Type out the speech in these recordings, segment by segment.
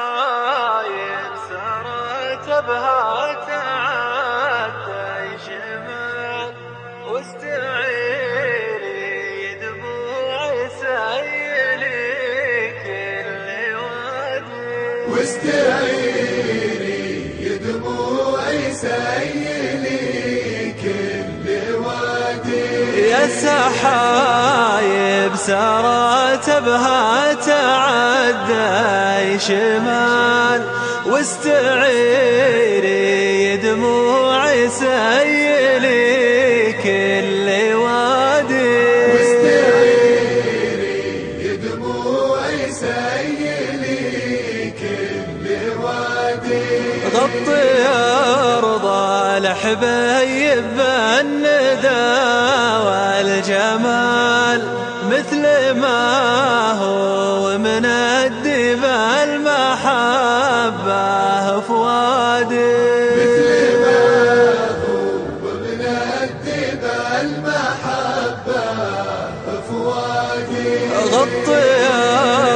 والسحايب سارت بها تعدى شمال واستعيري دموع سيلي كل وادي واستعيري دموع سيلي كل وادي يا سحايب سارت بها تعدى شمال واستعيري دموع سيلي كل وادي واستعيري دموع سيلي كل وادي غطي أرض الحبيب بالندى والجمال مثل ما هو من الدب المحبة فؤادي مثل ما هو من الدب المحبة فؤادي غطي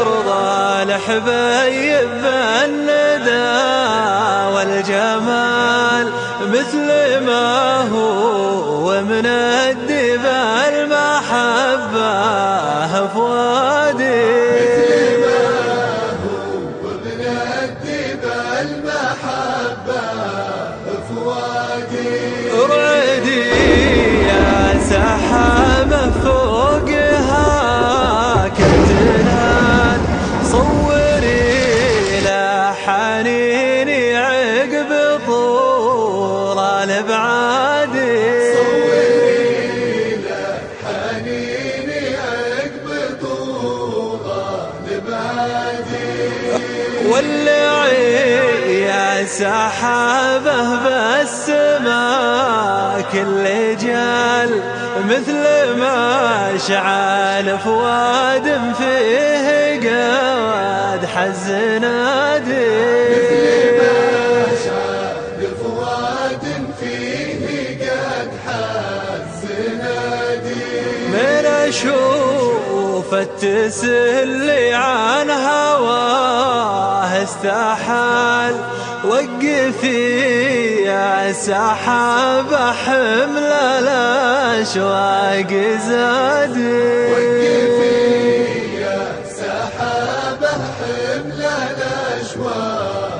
أرض الحبيب بالندى والجمال مثل ما هو من الدب المحبة فؤادي مثل ما هو من الدب المحبة فؤادي ارعدي يا سحابة فوقها كتنان صوري لحنيني عقب طول الابعادي صوري لحنيني عقب طول الابعادي ولعي يا سحابة بالسماء كل جال مثل ما شعل فؤاد فيه قواد حزنادي مثل ما شعل فؤاد فيه قد حزنادي من أشوف التسلي عن هواه استحال وقفي يا سحابة حمل الأشواق زادي وقفي يا سحابة حمل الأشواق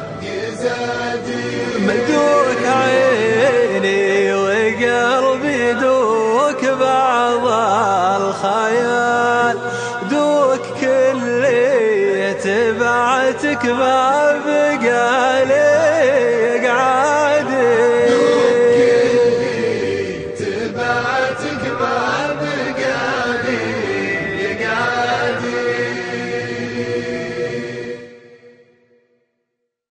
زادي مدوك عيني وقلبي دوك بعض الخيال دوك كلي تبعتك ما بقالي